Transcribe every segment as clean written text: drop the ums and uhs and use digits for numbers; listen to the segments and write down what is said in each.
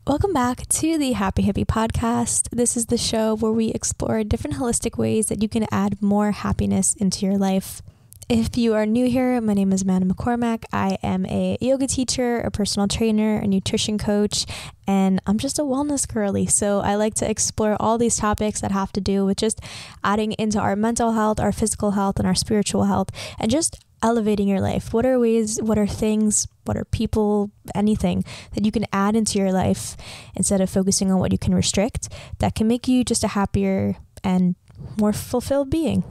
Welcome back to the Happy Hippie podcast. This is the show where we explore different holistic ways that you can add more happiness into your life. If you are new here, my name is Amanda McCormack. I am a yoga teacher, a personal trainer, a nutrition coach, and I'm just a wellness girly. So I like to explore all these topics that have to do with just adding into our mental health, our physical health, and our spiritual health, and just elevating your life. What are ways, what are things, what are people, anything that you can add into your life instead of focusing on what you can restrict that can make you just a happier and more fulfilled being.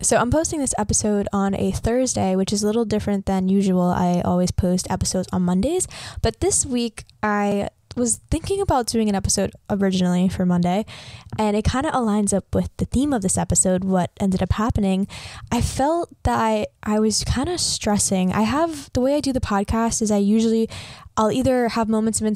So I'm posting this episode on a Thursday, which is a little different than usual. I always post episodes on Mondays, but this week I was thinking about doing an episode originally for Monday, and it kind of aligns up with the theme of this episode, what ended up happening. I felt that I was kind of stressing. The way I do the podcast is I'll either have moments of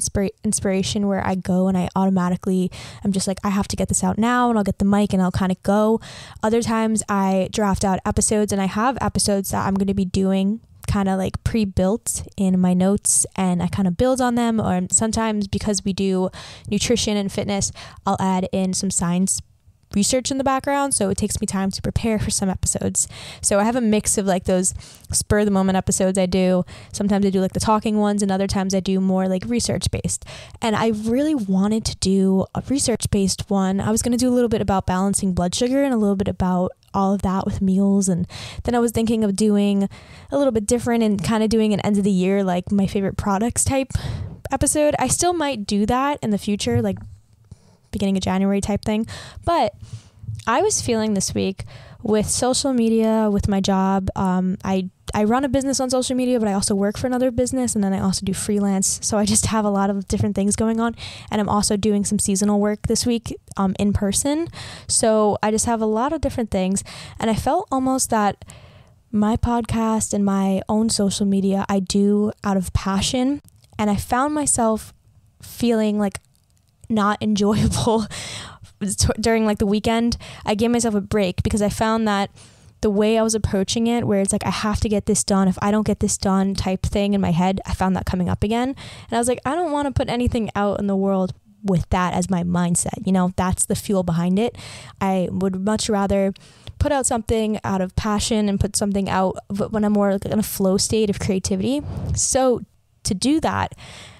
inspiration where I go and I'm just like, I have to get this out now, and I'll get the mic and I'll kind of go. Other times I draft out episodes, and I have episodes that I'm going to be doing kind of like pre-built in my notes, and I kind of build on them. Or sometimes, because we do nutrition and fitness, I'll add in some science research in the background, so it takes me time to prepare for some episodes. So I have a mix of like those spur of the moment episodes I do. Sometimes I do like the talking ones, and other times I do more like research based. And I really wanted to do a research based one. I was going to do a little bit about balancing blood sugar and a little bit about all of that with meals, and then I was thinking of doing a little bit different and kind of doing an end of the year, like my favorite products type episode. I still might do that in the future, like beginning of January type thing. But I was feeling this week with social media, with my job, I run a business on social media, but I also work for another business, and then I also do freelance. So I just have a lot of different things going on, and I'm also doing some seasonal work this week in person. So I just have a lot of different things, and I felt almost that my podcast and my own social media I do out of passion, and I found myself feeling like not enjoyable during like the weekend. I gave myself a break because I found that the way I was approaching it, where it's like, I have to get this done, if I don't get this done type thing in my head, I found that coming up again. And I was like, I don't want to put anything out in the world with that as my mindset. That's the fuel behind it. I would much rather put out something out of passion and put something out when I'm more like in a flow state of creativity. So to do that,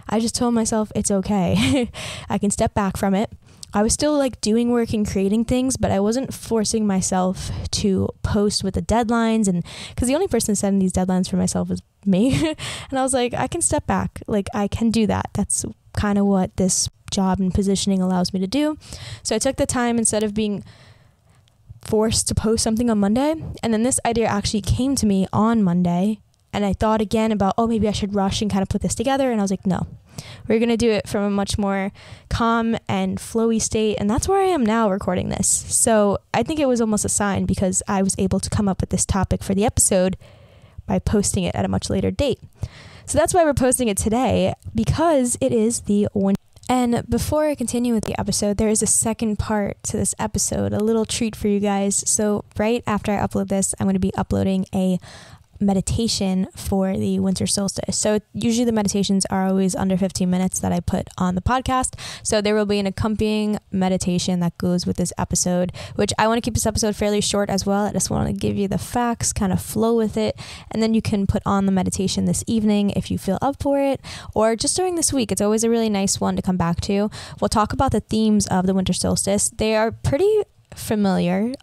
I just told myself it's okay. I can step back from it. I was still like doing work and creating things, but I wasn't forcing myself to post with the deadlines, and because the only person setting these deadlines for myself is me. And I was like, I can step back. Like, I can do that. That's kind of what this job and positioning allows me to do. So I took the time instead of being forced to post something on Monday. And then this idea actually came to me on Monday. And I thought again about, maybe I should rush and kind of put this together. And I was like, no, we're going to do it from a much more calm and flowy state. And that's where I am now recording this. So I think it was almost a sign, because I was able to come up with this topic for the episode by posting it at a much later date. So that's why we're posting it today, because it is the winter. And before I continue with the episode, there is a second part to this episode, a little treat for you guys. So right after I upload this, I'm going to be uploading a meditation for the winter solstice. So usually the meditations are always under 15 minutes that I put on the podcast. So there will be an accompanying meditation that goes with this episode, which I want to keep this episode fairly short as well. I just want to give you the facts, kind of flow with it, and then you can put on the meditation this evening if you feel up for it, or just during this week. It's always a really nice one to come back to. We'll talk about the themes of the winter solstice. They are pretty familiar.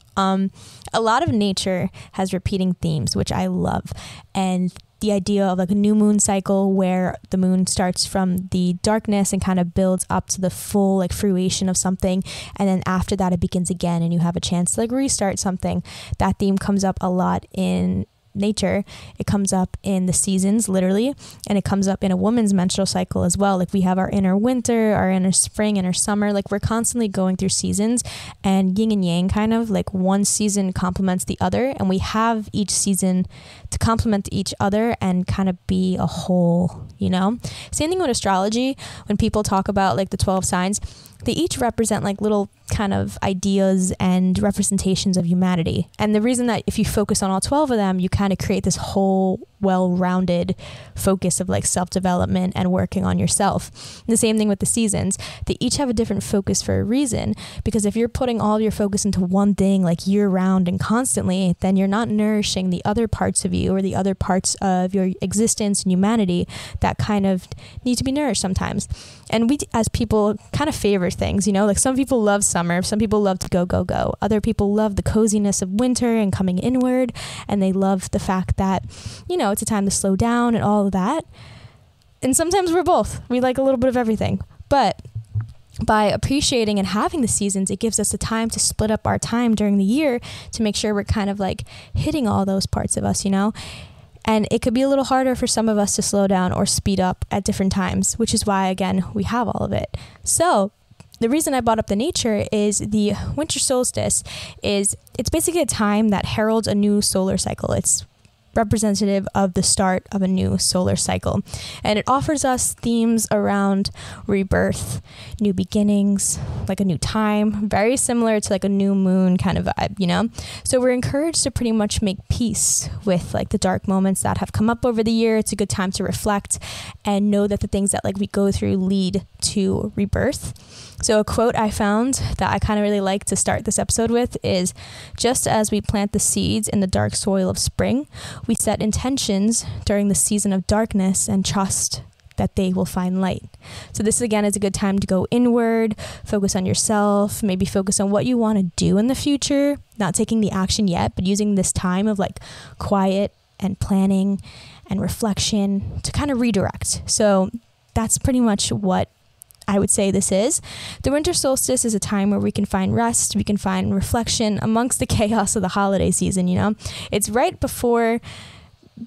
A lot of nature has repeating themes, which I love. And the idea of like a new moon cycle, where the moon starts from the darkness and kind of builds up to the full like fruition of something, and then after that it begins again and you have a chance to like restart something. That theme comes up a lot in nature. It comes up in the seasons, literally, and it comes up in a woman's menstrual cycle as well. Like, we have our inner winter, our inner spring, inner summer. Like, we're constantly going through seasons, and yin and yang, kind of like one season complements the other, and we have each season to complement each other and kind of be a whole, you know? Same thing with astrology. When people talk about like the 12 signs, they each represent like little kind of ideas and representations of humanity. And the reason that if you focus on all 12 of them, you kind of create this whole well-rounded focus of like self-development and working on yourself. And the same thing with the seasons. They each have a different focus for a reason, because if you're putting all your focus into one thing like year-round and constantly, then you're not nourishing the other parts of you or the other parts of your existence and humanity that kind of need to be nourished sometimes. And we as people kind of favor things, you know, like some people love summer, some people love to go. Other people love the coziness of winter and coming inward, and they love the fact that, you know, it's a time to slow down and all of that. And sometimes we're both. We like a little bit of everything. But by appreciating and having the seasons, it gives us the time to split up our time during the year to make sure we're kind of like hitting all those parts of us, you know? And it could be a little harder for some of us to slow down or speed up at different times, which is why, again, we have all of it. So the reason I brought up the nature is the winter solstice it's basically a time that heralds a new solar cycle. It's representative of the start of a new solar cycle. And it offers us themes around rebirth, new beginnings, like a new time, very similar to like a new moon kind of vibe, you know? So we're encouraged to pretty much make peace with like the dark moments that have come up over the year. It's a good time to reflect and know that the things that like we go through lead to rebirth. So a quote I found that I kind of really like to start this episode with is, just as we plant the seeds in the dark soil of spring, we set intentions during the season of darkness and trust that they will find light. So this again is a good time to go inward, focus on yourself, maybe focus on what you want to do in the future, not taking the action yet, but using this time of like quiet and planning and reflection to kind of redirect. So that's pretty much what I would say this is. The winter solstice is a time where we can find rest, we can find reflection amongst the chaos of the holiday season, you know? It's right before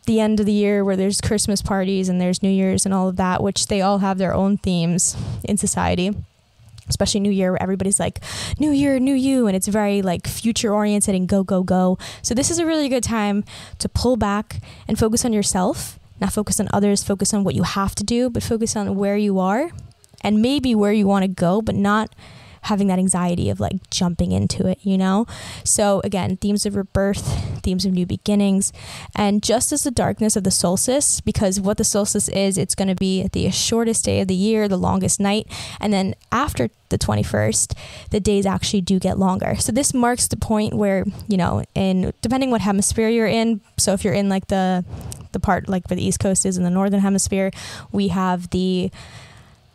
the end of the year where there's Christmas parties and there's New Year's and all of that, which they all have their own themes in society. Especially New Year, where everybody's like, new year, new you, and it's very like future oriented and go. So this is a really good time to pull back and focus on yourself, not focus on others, focus on what you have to do, but focus on where you are and maybe where you want to go, but not having that anxiety of like jumping into it, you know? So again, themes of rebirth, themes of new beginnings, and just as the darkness of the solstice, because what the solstice is, it's going to be the shortest day of the year, the longest night, and then after the 21st, the days actually do get longer. So this marks the point where, you know, in depending what hemisphere you're in, so if you're in like the part like where the East Coast is in the northern hemisphere, we have the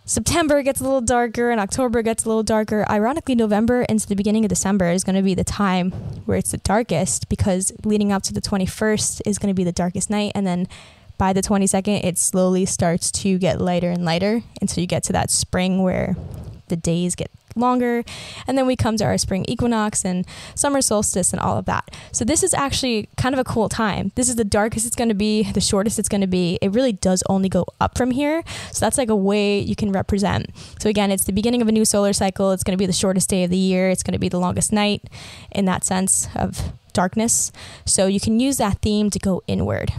September gets a little darker and October gets a little darker. Ironically, November into the beginning of December is going to be the time where it's the darkest, because leading up to the 21st is going to be the darkest night. And then by the 22nd, it slowly starts to get lighter and lighter until you get to that spring where the days get longer. And then we come to our spring equinox and summer solstice and all of that. So this is actually kind of a cool time. This is the darkest it's going to be, the shortest it's going to be. It really does only go up from here. So that's like a way you can represent. So again, it's the beginning of a new solar cycle. It's going to be the shortest day of the year. It's going to be the longest night in that sense of darkness. So you can use that theme to go inward.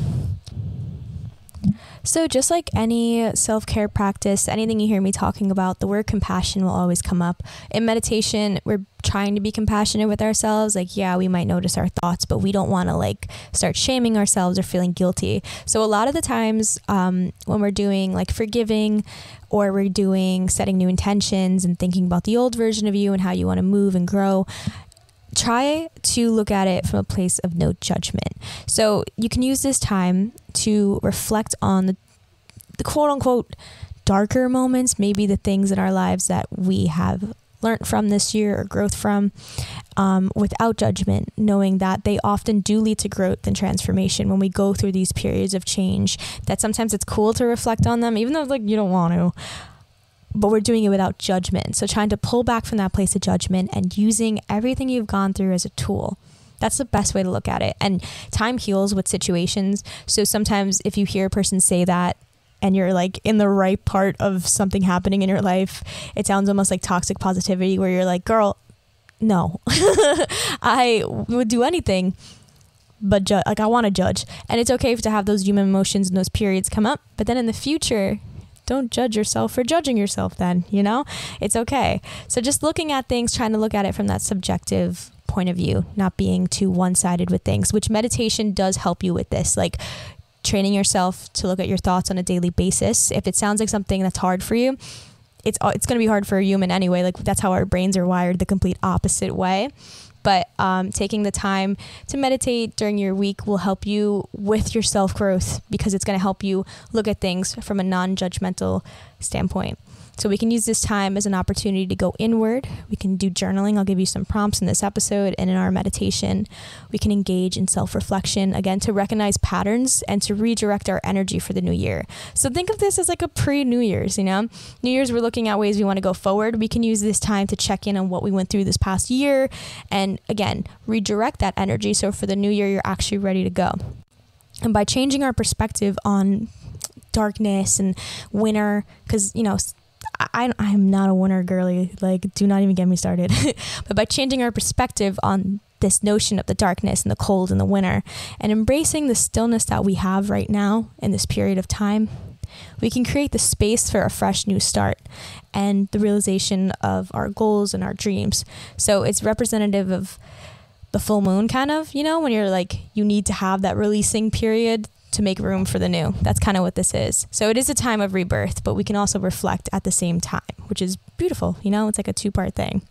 So just like any self-care practice, anything you hear me talking about, the word compassion will always come up. In meditation, we're trying to be compassionate with ourselves. Like, yeah, we might notice our thoughts, but we don't want to like start shaming ourselves or feeling guilty. So a lot of the times when we're doing like forgiving, or we're doing setting new intentions and thinking about the old version of you and how you want to move and grow, try to look at it from a place of no judgment. So you can use this time to reflect on the quote unquote darker moments, maybe the things in our lives that we have learned from this year or growth from, without judgment, knowing that they often do lead to growth and transformation when we go through these periods of change, that sometimes it's cool to reflect on them, even though like you don't want to. But we're doing it without judgment. So trying to pull back from that place of judgment and using everything you've gone through as a tool. That's the best way to look at it. And time heals with situations. So sometimes if you hear a person say that and you're like in the right part of something happening in your life, it sounds almost like toxic positivity, where you're like, girl, no, I would do anything but I want to judge. And it's okay to have those human emotions and those periods come up. But then in the future, don't judge yourself for judging yourself then, it's okay. So just looking at things, trying to look at it from that subjective point of view, not being too one-sided with things, which meditation does help you with this, like training yourself to look at your thoughts on a daily basis. If it sounds like something that's hard for you, it's going to be hard for a human anyway. Like that's how our brains are wired, the complete opposite way. But taking the time to meditate during your week will help you with your self-growth, because it's going to help you look at things from a non-judgmental standpoint. So we can use this time as an opportunity to go inward. We can do journaling. I'll give you some prompts in this episode, and in our meditation, we can engage in self-reflection, again, to recognize patterns and to redirect our energy for the new year. So think of this as like a pre-New Year's, New Year's, we're looking at ways we want to go forward. We can use this time to check in on what we went through this past year and, again, redirect that energy so for the new year, you're actually ready to go. And by changing our perspective on darkness and winter, because, I am not a winter girly, like do not even get me started. But by changing our perspective on this notion of the darkness and the cold and the winter and embracing the stillness that we have right now in this period of time, we can create the space for a fresh new start and the realization of our goals and our dreams. So it's representative of the full moon kind of, when you're like, you need to have that releasing period to make room for the new. That's kind of what this is. So it is a time of rebirth, but we can also reflect at the same time, which is beautiful. It's like a two-part thing.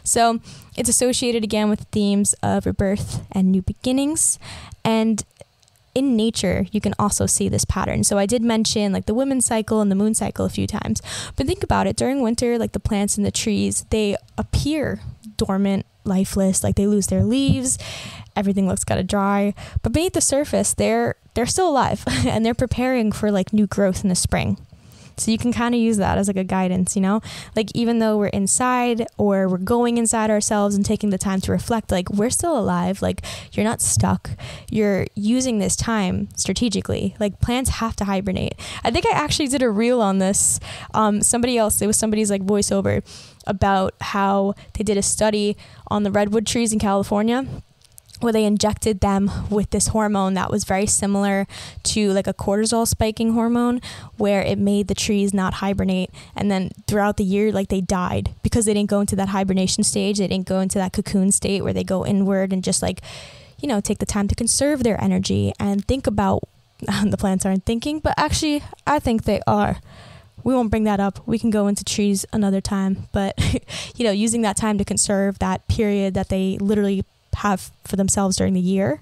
So it's associated again with themes of rebirth and new beginnings. And in nature, you can also see this pattern. So I did mention like the women's cycle and the moon cycle a few times, but think about it. During winter, like the plants and the trees, they appear dormant, lifeless, like they lose their leaves. Everything looks kind of dry, but beneath the surface, they're still alive and they're preparing for like new growth in the spring. So you can kind of use that as like a guidance, like even though we're inside or we're going inside ourselves and taking the time to reflect, like we're still alive, like you're not stuck. You're using this time strategically. Like plants have to hibernate. I think I actually did a reel on this. It was somebody's like voiceover about how they did a study on the redwood trees in California, where they injected them with this hormone that was very similar to like a cortisol spiking hormone, where it made the trees not hibernate. And then throughout the year, like they died because they didn't go into that hibernation stage. They didn't go into that cocoon state where they go inward and just like, take the time to conserve their energy and think about, the plants aren't thinking, but actually I think they are. We won't bring that up. We can go into trees another time, but using that time to conserve that period that they literally have for themselves during the year.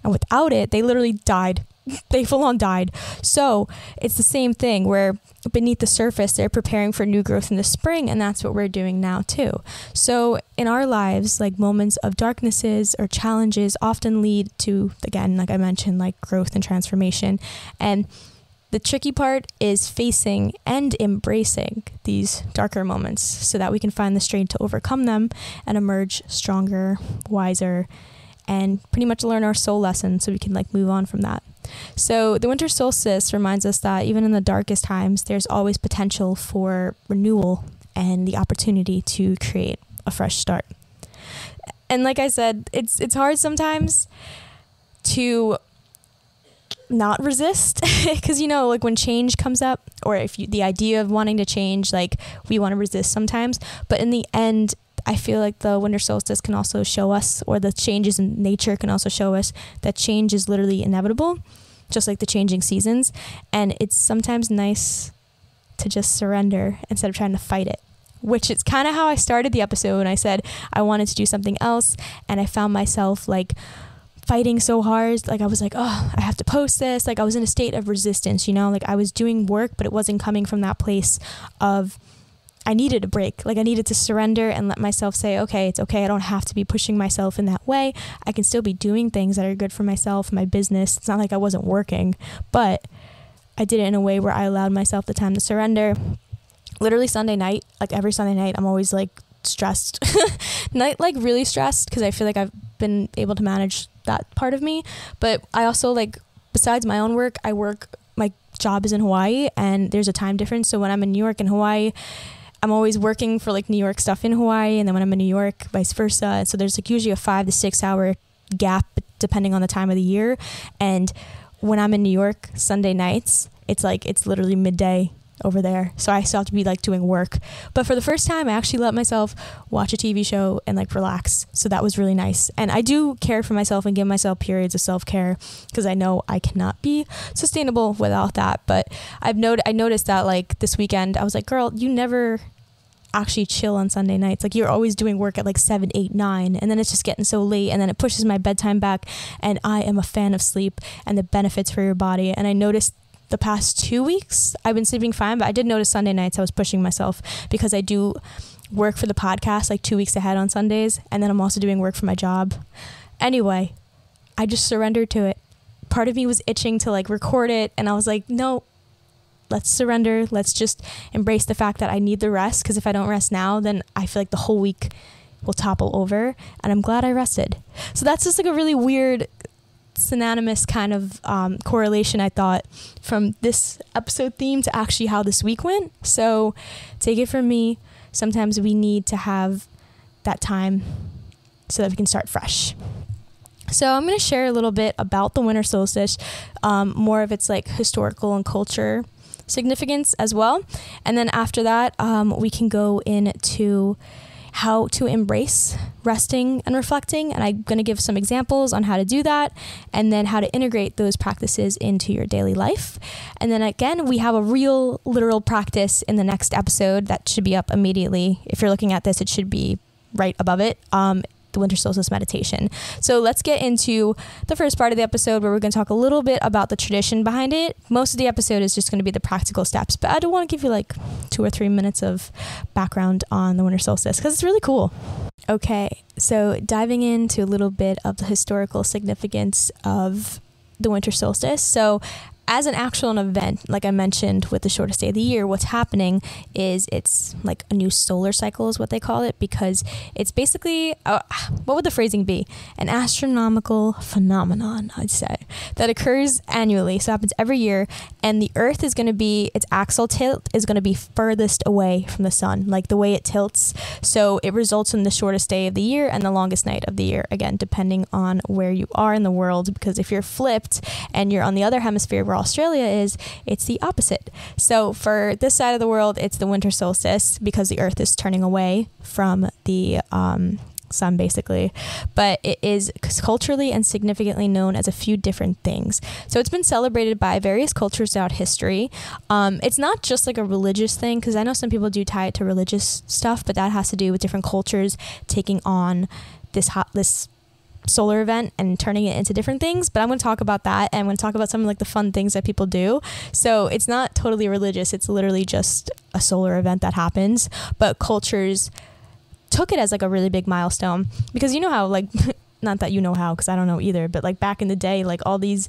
And without it, they literally died. They full on died. So it's the same thing where beneath the surface, they're preparing for new growth in the spring. And that's what we're doing now too. So in our lives, like moments of darknesses or challenges often lead to, again, like I mentioned, like growth and transformation. And the tricky part is facing and embracing these darker moments so that we can find the strength to overcome them and emerge stronger, wiser, and pretty much learn our soul lesson so we can like move on from that. So the winter solstice reminds us that even in the darkest times, there's always potential for renewal and the opportunity to create a fresh start. And like I said, it's hard sometimes to not resist because like when change comes up, or if the idea of wanting to change, like we want to resist sometimes, but in the end I feel like the winter solstice can also show us, or the changes in nature can also show us, that change is literally inevitable, just like the changing seasons. And it's sometimes nice to just surrender instead of trying to fight it, which is kind of how I started the episode when I said I wanted to do something else, and I found myself like fighting so hard. Like I was like, oh, I have to post this. Like I was in a state of resistance, like I was doing work, but it wasn't coming from that place of, I needed a break. Like I needed to surrender and let myself say, okay, it's okay. I don't have to be pushing myself in that way. I can still be doing things that are good for myself, my business. It's not like I wasn't working, but I did it in a way where I allowed myself the time to surrender. Literally Sunday night, like every Sunday night, I'm always like stressed, like really stressed, because I feel like I've been able to manage that part of me. But I also, like, besides my own work, my job is in Hawaii, and there's a time difference. So when I'm in New York and Hawaii, I'm always working for like New York stuff in Hawaii, and then when I'm in New York, vice versa. So there's like usually a 5 to 6 hour gap depending on the time of the year. And when I'm in New York Sunday nights, it's literally midday over there. So I still have to be like doing work. But for the first time, I actually let myself watch a TV show and like relax. So that was really nice. And I do care for myself and give myself periods of self-care because I know I cannot be sustainable without that. But I noticed that like this weekend, I was like, girl, you never actually chill on Sunday nights. Like you're always doing work at like 7, 8, 9, and then it's just getting so late, and then it pushes my bedtime back. And I am a fan of sleep and the benefits for your body. And I noticed the past 2 weeks I've been sleeping fine, but I did notice Sunday nights I was pushing myself because I do work for the podcast like 2 weeks ahead on Sundays, and then I'm also doing work for my job. Anyway, I just surrendered to it. Part of me was itching to like record it, and I was like, no, let's surrender. Let's just embrace the fact that I need the rest, because if I don't rest now, then I feel like the whole week will topple over, and I'm glad I rested. So that's just like a really weird synonymous kind of correlation, I thought, from this episode theme to actually how this week went. So take it from me, sometimes we need to have that time so that we can start fresh. So I'm going to share a little bit about the winter solstice, more of its like historical and culture significance as well. And then after that, we can go into how to embrace resting and reflecting. And I'm going to give some examples on how to do that, and then how to integrate those practices into your daily life. And then again, we have a real literal practice in the next episode that should be up immediately. If you're looking at this, it should be right above it. The winter solstice meditation. So let's get into the first part of the episode, where we're going to talk a little bit about the tradition behind it. Most of the episode is just going to be the practical steps, but I do want to give you like 2 or 3 minutes of background on the winter solstice because it's really cool. Okay, so diving into a little bit of the historical significance of the winter solstice. So as an actual event, like I mentioned with the shortest day of the year, what's happening is it's like a new solar cycle is what they call it, because it's basically, what would the phrasing be? An astronomical phenomenon, I'd say, that occurs annually. So it happens every year, and the Earth is going to be, its axial tilt is going to be furthest away from the sun, like the way it tilts. So it results in the shortest day of the year and the longest night of the year, again, depending on where you are in the world, because if you're flipped and you're on the other hemisphere where Australia is, it's the opposite. So for this side of the world, it's the winter solstice because the Earth is turning away from the sun, basically. But it is culturally and significantly known as a few different things. So it's been celebrated by various cultures throughout history. It's not just like a religious thing, because I know some people do tie it to religious stuff, but that has to do with different cultures taking on this solar event and turning it into different things. But I'm going to talk about that, and I'm going to talk about some of like the fun things that people do. So it's not totally religious, it's literally just a solar event that happens, but cultures took it as like a really big milestone, because you know how, like, not that you know how, because I don't know either, but like back in the day, like all these,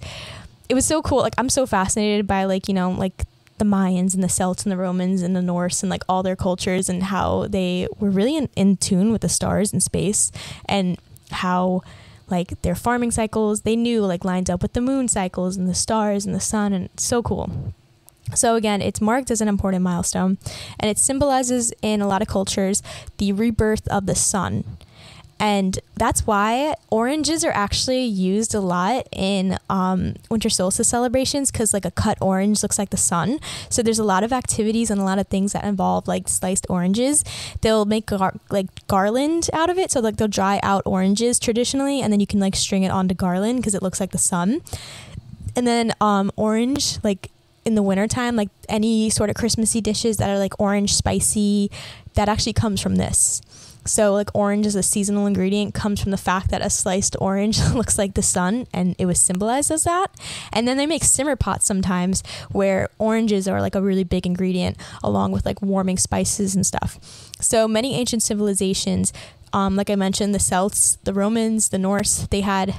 it was so cool. Like I'm so fascinated by like, you know, like the Mayans and the Celts and the Romans and the Norse and like all their cultures, and how they were really in tune with the stars and space, and how like their farming cycles, they knew like lined up with the moon cycles and the stars and the sun, and it's so cool. So again, it's marked as an important milestone, and it symbolizes in a lot of cultures the rebirth of the sun. And that's why oranges are actually used a lot in winter solstice celebrations, because like a cut orange looks like the sun. So there's a lot of activities and a lot of things that involve like sliced oranges. They'll make garland out of it. So like they'll dry out oranges traditionally, and then you can like string it onto garland because it looks like the sun. And then orange, like in the wintertime, like any sort of Christmassy dishes that are like orange spicy, that actually comes from this. So like orange as a seasonal ingredient comes from the fact that a sliced orange looks like the sun, and it was symbolized as that. And then they make simmer pots sometimes where oranges are like a really big ingredient, along with like warming spices and stuff. So many ancient civilizations, like I mentioned, the Celts, the Romans, the Norse, they had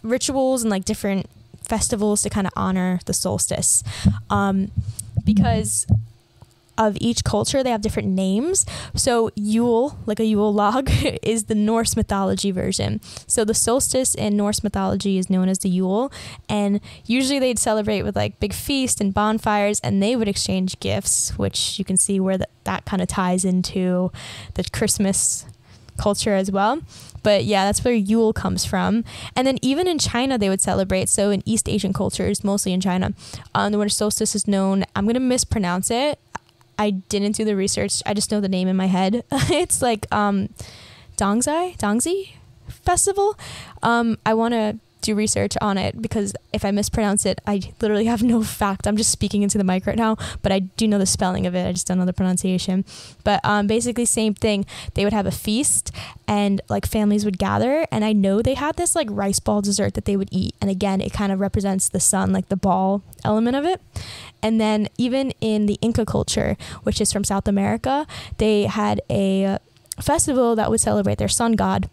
rituals and like different festivals to kind of honor the solstice. Because of each culture, they have different names. So Yule, like a Yule log, is the Norse mythology version. So the solstice in Norse mythology is known as the Yule, and usually they'd celebrate with like big feast and bonfires, and they would exchange gifts, which you can see where that kind of ties into the Christmas culture as well. But yeah, that's where Yule comes from. And then even in China, they would celebrate. So in East Asian cultures, mostly in China, the winter solstice is known, I'm going to mispronounce it. I didn't do the research. I just know the name in my head. It's like Dongzi Festival. I want to do research on it because if I mispronounce it, I literally have no fact. I'm just speaking into the mic right now, but I do know the spelling of it. I just don't know the pronunciation. But basically same thing. They would have a feast and like families would gather, and I know they had this like rice ball dessert that they would eat. And again, it kind of represents the sun, like the ball element of it. And then even in the Inca culture, which is from South America, they had a festival that would celebrate their sun god.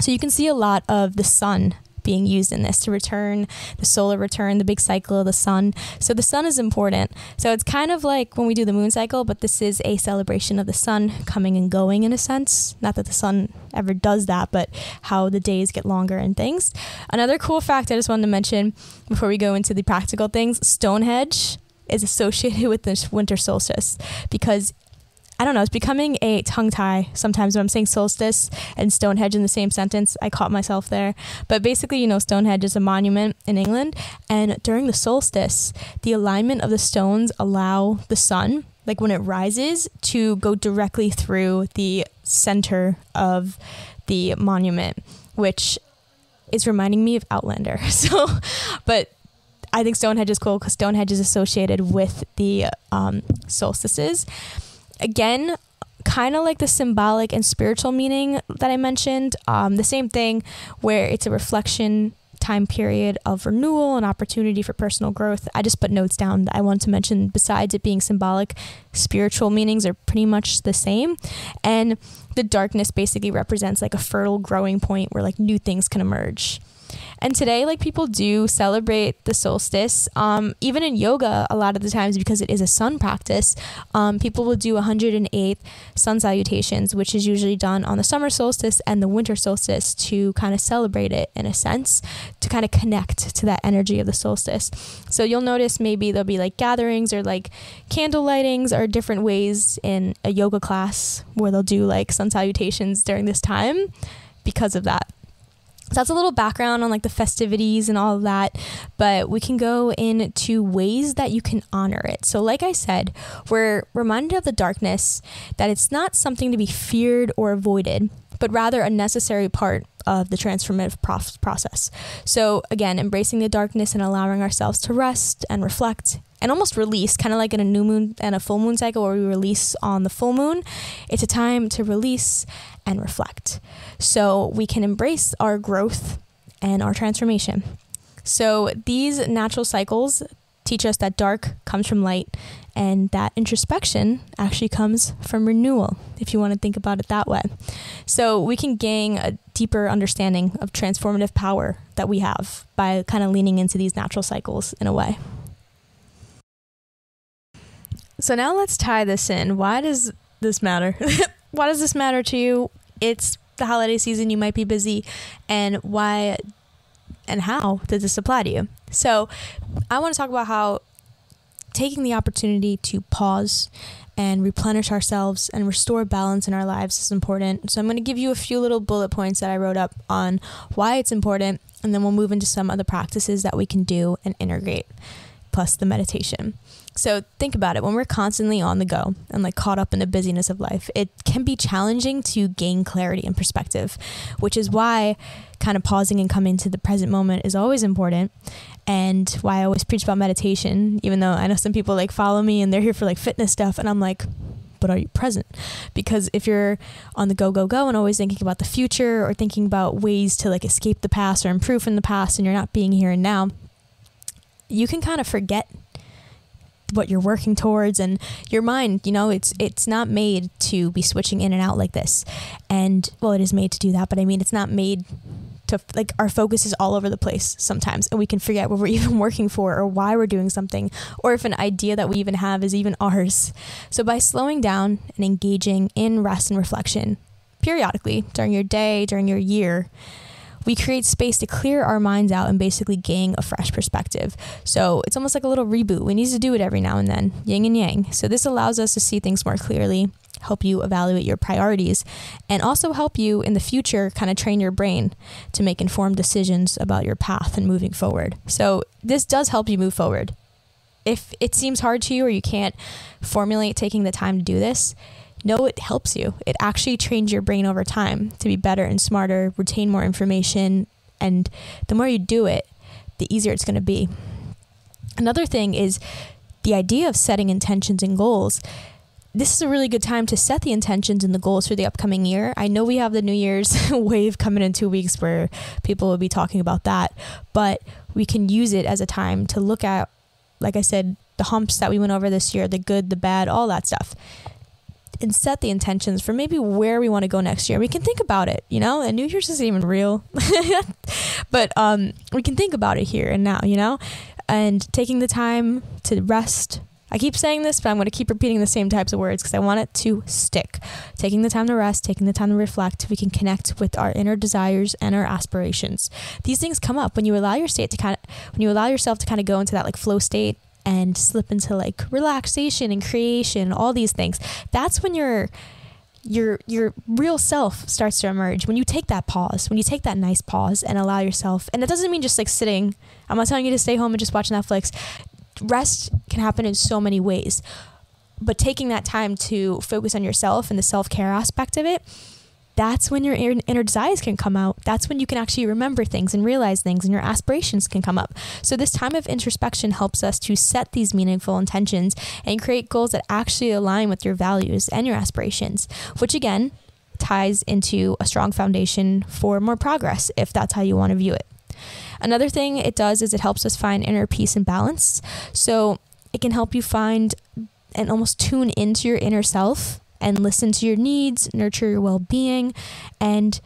So you can see a lot of the sun being used in this to return the solar return, the big cycle of the sun. So the sun is important. So it's kind of like when we do the moon cycle, but this is a celebration of the sun coming and going in a sense. Not that the sun ever does that, but how the days get longer and things. Another cool fact I just wanted to mention before we go into the practical things, Stonehenge is associated with this winter solstice because I don't know, it's becoming a tongue tie sometimes when I'm saying solstice and Stonehenge in the same sentence. I caught myself there. But basically, you know, Stonehenge is a monument in England. And during the solstice, the alignment of the stones allow the sun, like when it rises, to go directly through the center of the monument, which is reminding me of Outlander. But I think Stonehenge is cool because Stonehenge is associated with the solstices. Again, kind of like the symbolic and spiritual meaning that I mentioned, the same thing where it's a reflection time period of renewal and opportunity for personal growth. I just put notes down that I wanted to mention. Besides it being symbolic, spiritual meanings are pretty much the same. And the darkness basically represents like a fertile growing point where like new things can emerge. And today, like people do celebrate the solstice. Even in yoga, a lot of the times, because it is a sun practice, people will do 108 sun salutations, which is usually done on the summer solstice and the winter solstice to kind of celebrate it in a sense, to kind of connect to that energy of the solstice. So you'll notice maybe there'll be like gatherings or like candle lightings or different ways in a yoga class where they'll do like sun salutations during this time because of that. So that's a little background on like the festivities and all of that, but we can go into ways that you can honor it. So like I said, we're reminded of the darkness, that it's not something to be feared or avoided, but rather a necessary part of the transformative process. So again, embracing the darkness and allowing ourselves to rest and reflect and almost release, kind of like in a new moon and a full moon cycle where we release on the full moon. It's a time to release and reflect so we can embrace our growth and our transformation. So these natural cycles teach us that dark comes from light and that introspection actually comes from renewal, if you want to think about it that way. So we can gain a deeper understanding of transformative power that we have by kind of leaning into these natural cycles in a way. So now let's tie this in. Why does this matter? Why does this matter to you? It's the holiday season. You might be busy. And why and how does this apply to you? So I want to talk about how taking the opportunity to pause and replenish ourselves and restore balance in our lives is important. So I'm going to give you a few little bullet points that I wrote up on why it's important, and then we'll move into some of the practices that we can do and integrate, plus the meditation. So think about it. When we're constantly on the go and like caught up in the busyness of life, it can be challenging to gain clarity and perspective, which is why kind of pausing and coming to the present moment is always important, and why I always preach about meditation, even though I know some people like follow me and they're here for like fitness stuff, and I'm like, but are you present? Because if you're on the go and always thinking about the future or thinking about ways to like escape the past or improve from the past, and you're not being here and now, you can kind of forget what you're working towards, and your mind, you know, it's not made to be switching in and out like this. And well, it is made to do that, but I mean, it's not made to, like, our focus is all over the place sometimes, and we can forget what we're even working for or why we're doing something, or if an idea that we even have is even ours. So by slowing down and engaging in rest and reflection periodically during your day, during your year, we create space to clear our minds out and basically gain a fresh perspective. So it's almost like a little reboot. We need to do it every now and then, yin and yang. So this allows us to see things more clearly, help you evaluate your priorities, and also help you in the future kind of train your brain to make informed decisions about your path and moving forward. So this does help you move forward. If it seems hard to you or you can't formulate taking the time to do this, know it helps you. It actually trains your brain over time to be better and smarter, retain more information, and the more you do it, the easier it's going to be. Another thing is the idea of setting intentions and goals. This is a really good time to set the intentions and the goals for the upcoming year. I know we have the New Year's wave coming in 2 weeks where people will be talking about that, but we can use it as a time to look at, like I said, the humps that we went over this year, the good, the bad, all that stuff, and set the intentions for maybe where we want to go next year. We can think about it, and New Year's isn't even real, but we can think about it here and now, and taking the time to rest. I keep saying this, but I'm going to keep repeating the same types of words because I want it to stick. Taking the time to rest, taking the time to reflect, we can connect with our inner desires and our aspirations. These things come up when you allow yourself to kind of go into that like flow state and slip into like relaxation and creation, all these things. That's when your real self starts to emerge. When you take that pause, when you take that nice pause and allow yourself, and it doesn't mean just like sitting. I'm not telling you to stay home and just watch Netflix. Rest can happen in so many ways, but taking that time to focus on yourself and the self-care aspect of it, that's when your inner desires can come out. That's when you can actually remember things and realize things and your aspirations can come up. So this time of introspection helps us to set these meaningful intentions and create goals that actually align with your values and your aspirations, which again ties into a strong foundation for more progress if that's how you want to view it. Another thing it does is it helps us find inner peace and balance. So it can help you find and almost tune into your inner self and listen to your needs, nurture your well-being. And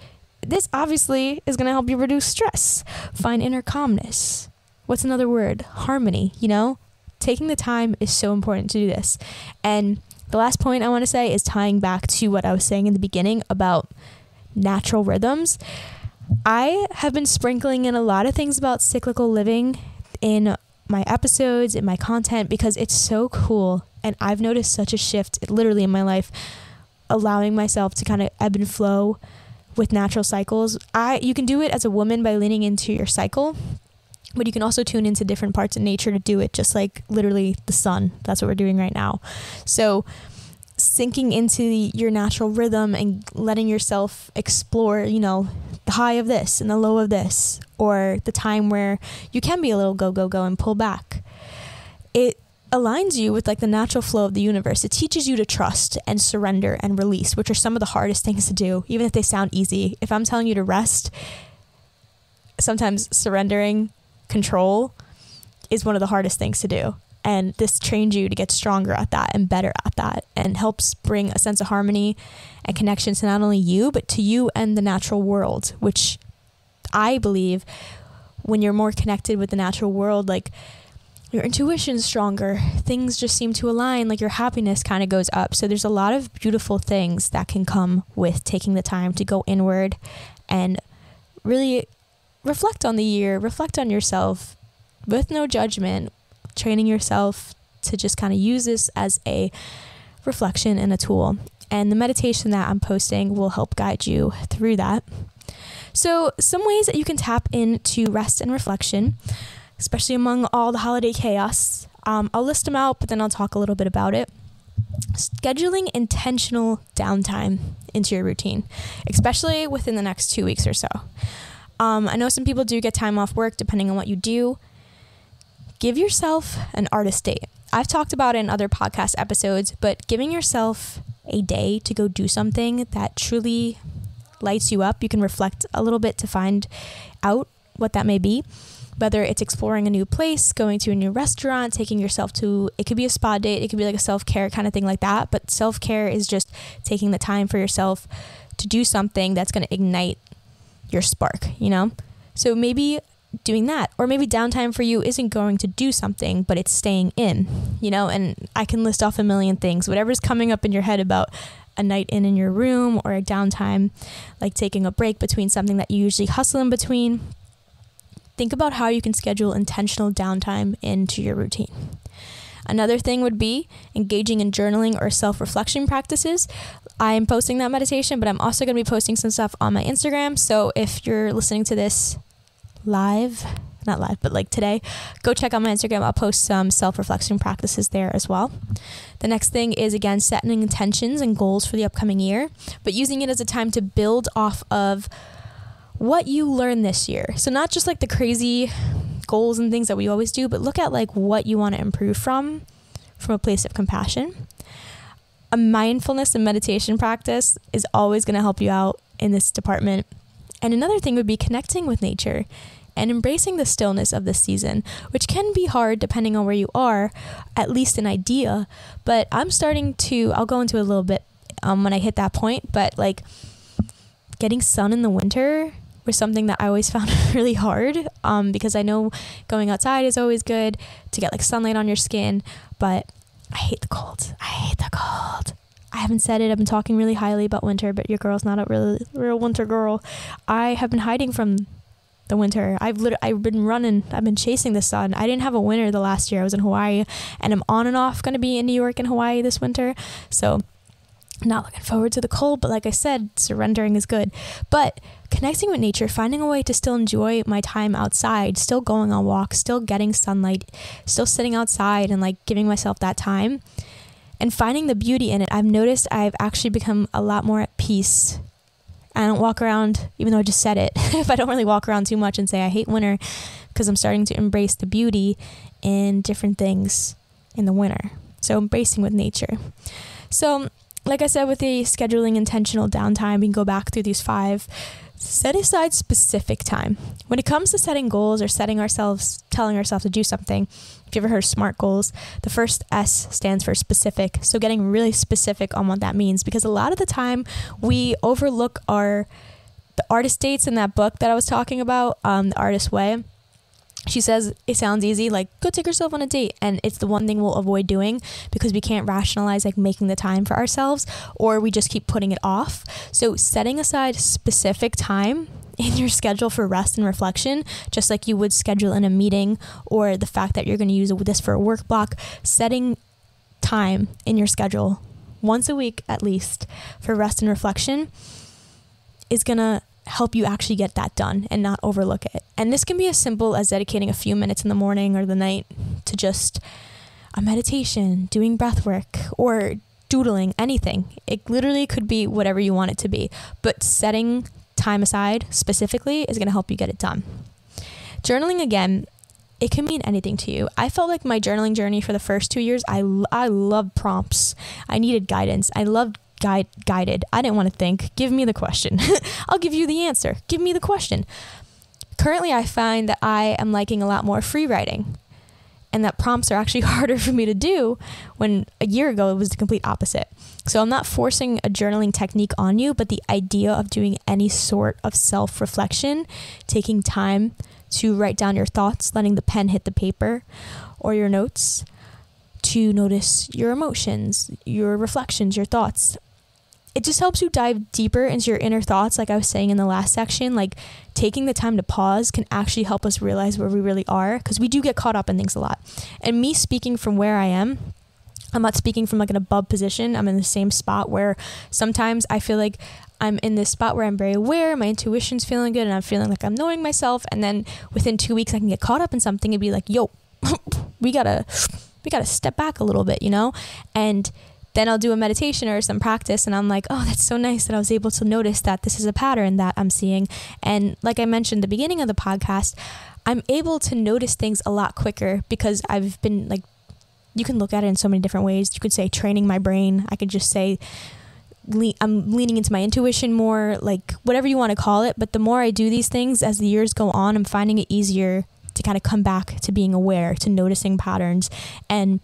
this obviously is going to help you reduce stress, find inner calmness. What's another word? Harmony, Taking the time is so important to do this. And the last point I want to say is tying back to what I was saying in the beginning about natural rhythms. I have been sprinkling in a lot of things about cyclical living in my episodes, in my content, because it's so cool. And I've noticed such a shift literally in my life, allowing myself to kind of ebb and flow with natural cycles. You can do it as a woman by leaning into your cycle, but you can also tune into different parts of nature to do it, just like literally the sun. That's what we're doing right now. So sinking into your natural rhythm and letting yourself explore, the high of this and the low of this, or the time where you can be a little go and pull back. It aligns you with like the natural flow of the universe. It teaches you to trust and surrender and release, which are some of the hardest things to do, even if they sound easy. If I'm telling you to rest, sometimes surrendering control is one of the hardest things to do. And this trains you to get stronger at that and better at that, and helps bring a sense of harmony and connection to not only you, but to you and the natural world, which I believe when you're more connected with the natural world, like your intuition's stronger, things just seem to align, like your happiness kind of goes up. So there's a lot of beautiful things that can come with taking the time to go inward and really reflect on the year, reflect on yourself with no judgment, training yourself to just kind of use this as a reflection and a tool. And the meditation that I'm posting will help guide you through that. So some ways that you can tap into rest and reflection, especially among all the holiday chaos. I'll list them out, but then I'll talk a little bit about it. Scheduling intentional downtime into your routine, especially within the next 2 weeks or so. I know some people do get time off work depending on what you do. Give yourself an artist date. I've talked about it in other podcast episodes, but giving yourself a day to go do something that truly lights you up, you can reflect a little bit to find out what that may be. Whether it's exploring a new place, going to a new restaurant, taking yourself to, it could be a spa date, it could be like a self-care kind of thing like that. But self-care is just taking the time for yourself to do something that's going to ignite your spark, So maybe doing that, or maybe downtime for you isn't going to do something, but it's staying in, and I can list off a million things, whatever's coming up in your head about a night in your room, or a downtime, like taking a break between something that you usually hustle in between. Think about how you can schedule intentional downtime into your routine. Another thing would be engaging in journaling or self-reflection practices. I'm posting that meditation, but I'm also going to be posting some stuff on my Instagram. So if you're listening to this live, not live, but like today, go check out my Instagram. I'll post some self-reflection practices there as well. The next thing is, again, setting intentions and goals for the upcoming year, but using it as a time to build off of what you learned this year. So not just like the crazy goals and things that we always do, but look at like what you want to improve from a place of compassion. A mindfulness and meditation practice is always going to help you out in this department. And another thing would be connecting with nature and embracing the stillness of this season, which can be hard depending on where you are, at least an idea. But I'll go into it a little bit when I hit that point, but like getting sun in the winter was something that I always found really hard, because I know going outside is always good to get like sunlight on your skin, but I hate the cold. I haven't said it. I've been talking really highly about winter, but your girl's not a really real winter girl. I have been hiding from the winter. I've been running. I've been chasing the sun. I didn't have a winter the last year. I was in Hawaii, and I'm on and off going to be in New York and Hawaii this winter. So not looking forward to the cold, but like I said, surrendering is good. But connecting with nature, finding a way to still enjoy my time outside, still going on walks, still getting sunlight, still sitting outside and like giving myself that time and finding the beauty in it. I've noticed I've actually become a lot more at peace. I don't walk around, even though I just said it, if I don't really walk around too much and say I hate winter, because I'm starting to embrace the beauty in different things in the winter. So embracing with nature. So like I said, with the scheduling intentional downtime, we can go back through these 5. Set aside specific time. When it comes to setting goals or telling ourselves to do something, if you ever heard of SMART goals, the first S stands for specific. So getting really specific on what that means, because a lot of the time we overlook the artist dates in that book that I was talking about, The Artist's Way. She says it sounds easy, like go take yourself on a date, and it's the one thing we'll avoid doing because we can't rationalize like making the time for ourselves, or we just keep putting it off. So setting aside specific time in your schedule for rest and reflection, just like you would schedule in a meeting, or the fact that you're going to use this for a work block, setting time in your schedule once a week at least for rest and reflection is going to help you actually get that done and not overlook it. And this can be as simple as dedicating a few minutes in the morning or the night to just a meditation, doing breath work, or doodling, anything. It literally could be whatever you want it to be, but setting time aside specifically is going to help you get it done. Journaling, again, it can mean anything to you. I felt like my journaling journey for the first 2 years, I loved prompts. I needed guidance. I loved guided. I didn't want to think. Give me the question. I'll give you the answer. Give me the question. Currently, I find that I am liking a lot more free writing, and that prompts are actually harder for me to do, when a year ago it was the complete opposite. So I'm not forcing a journaling technique on you, but the idea of doing any sort of self-reflection, taking time to write down your thoughts, letting the pen hit the paper or your notes, to notice your emotions, your reflections, your thoughts. It just helps you dive deeper into your inner thoughts. Like I was saying in the last section, like taking the time to pause can actually help us realize where we really are, because we do get caught up in things a lot. And me speaking from where I am, I'm not speaking from like an above position. I'm in the same spot where sometimes I feel like I'm in this spot where I'm very aware, my intuition's feeling good, and I'm feeling like I'm knowing myself. And then within 2 weeks, I can get caught up in something and be like, yo, we gotta step back a little bit, you know? And then I'll do a meditation or some practice, and I'm like, oh, that's so nice that I was able to notice that this is a pattern that I'm seeing. And like I mentioned at the beginning of the podcast, I'm able to notice things a lot quicker because I've been like, you can look at it in so many different ways. You could say training my brain. I could just say I'm leaning into my intuition more, like whatever you want to call it. But the more I do these things as the years go on, I'm finding it easier to kind of come back to being aware, to noticing patterns and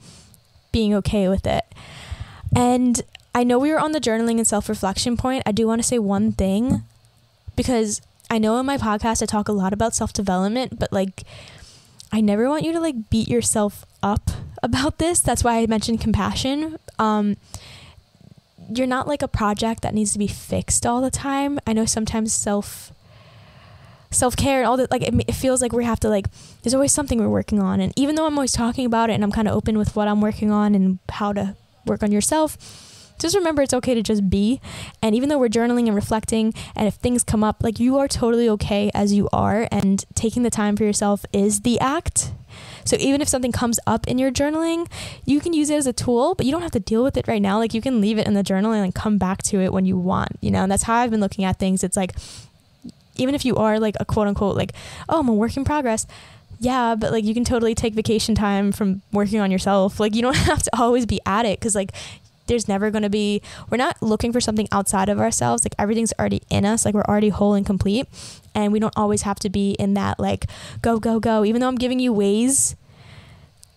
being okay with it. And I know we were on the journaling and self-reflection point. I do want to say one thing, because I know in my podcast I talk a lot about self-development, but like I never want you to like beat yourself up about this. That's why I mentioned compassion. You're not like a project that needs to be fixed all the time. I know sometimes self-care and all that, like it feels like we have to, like, there's always something we're working on. And even though I'm always talking about it and I'm kind of open with what I'm working on and how to work on yourself, just remember it's okay to just be. And even though we're journaling and reflecting, and if things come up, like, you are totally okay as you are, and taking the time for yourself is the act. So even if something comes up in your journaling, you can use it as a tool, but you don't have to deal with it right now. Like, you can leave it in the journal and like come back to it when you want, you know. And that's how I've been looking at things. It's like, even if you are like a quote unquote like, oh, I'm a work in progress, yeah, but like, you can totally take vacation time from working on yourself. Like, you don't have to always be at it, because like, there's never going to be, we're not looking for something outside of ourselves. Like, everything's already in us. Like, we're already whole and complete, and we don't always have to be in that like go, go, go. Even though I'm giving you ways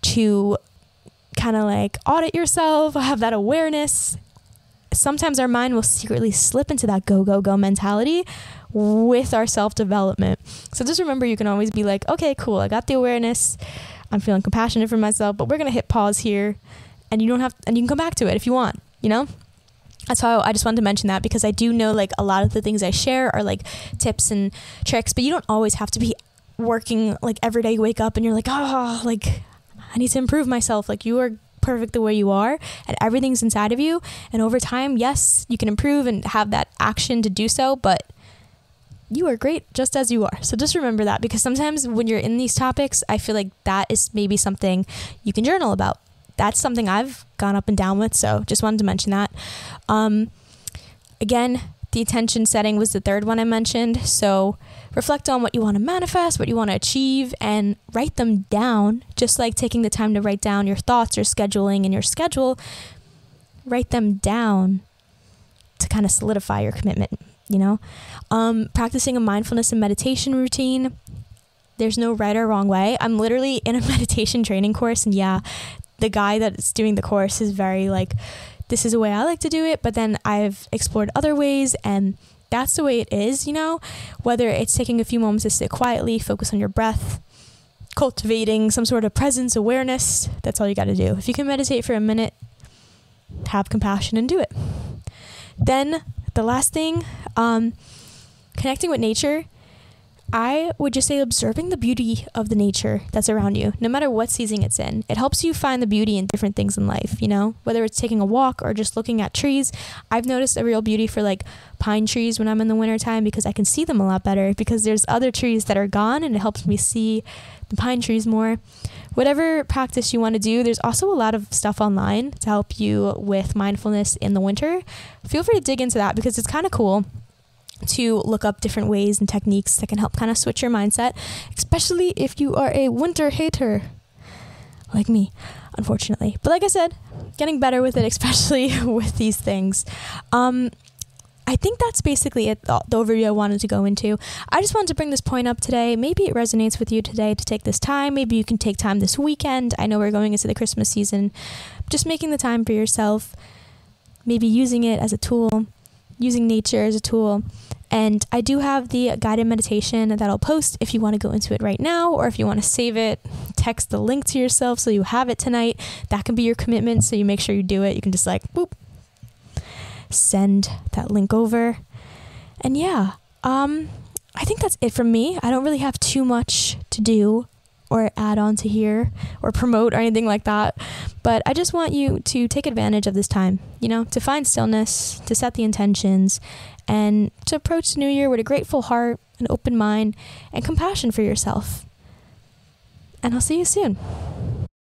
to kind of like audit yourself, have that awareness, sometimes our mind will secretly slip into that go, go, go mentality with our self-development. So just remember, you can always be like, okay, cool, I got the awareness, I'm feeling compassionate for myself, but we're going to hit pause here, and you can come back to it if you want, you know? That's how I just wanted to mention that, because I do know like a lot of the things I share are like tips and tricks, but you don't always have to be working like every day you wake up and you're like, oh, like I need to improve myself. Like, you are perfect the way you are, and everything's inside of you. And over time, yes, you can improve and have that action to do so, but you are great just as you are. So just remember that, because sometimes when you're in these topics, I feel like that is maybe something you can journal about. That's something I've gone up and down with. So just wanted to mention that. Again, the intention setting was the third one I mentioned. So reflect on what you want to manifest, what you want to achieve, and write them down. Just like taking the time to write down your thoughts, your scheduling, and your schedule, write them down to kind of solidify your commitment, you know? Practicing a mindfulness and meditation routine. There's no right or wrong way. I'm literally in a meditation training course, and yeah, the guy that's doing the course is very like, this is a way I like to do it, but then I've explored other ways, and that's the way it is, you know? Whether it's taking a few moments to sit quietly, focus on your breath, cultivating some sort of presence, awareness, that's all you got to do. If you can meditate for a minute, have compassion and do it. Then the last thing, connecting with nature. I would just say observing the beauty of the nature that's around you, no matter what season it's in. It helps you find the beauty in different things in life, you know, whether it's taking a walk or just looking at trees. I've noticed a real beauty for like pine trees when I'm in the wintertime, because I can see them a lot better, because there's other trees that are gone, and it helps me see the pine trees more. Whatever practice you want to do, there's also a lot of stuff online to help you with mindfulness in the winter. Feel free to dig into that, because it's kind of cool to look up different ways and techniques that can help kind of switch your mindset, especially if you are a winter hater like me, unfortunately. But like I said, getting better with it, especially with these things. I think that's basically it, the overview I wanted to go into. I just wanted to bring this point up today. Maybe it resonates with you today to take this time. Maybe you can take time this weekend. I know we're going into the Christmas season. Just making the time for yourself, maybe using it as a tool, using nature as a tool. And I do have the guided meditation that I'll post if you want to go into it right now, or if you want to save it, text the link to yourself so you have it tonight. That can be your commitment, so you make sure you do it. You can just like, boop, send that link over. And yeah, I think that's it from me. I don't really have too much to do or add on to here or promote or anything like that. But I just want you to take advantage of this time, you know, to find stillness, to set the intentions, and to approach the new year with a grateful heart, an open mind, and compassion for yourself. And I'll see you soon.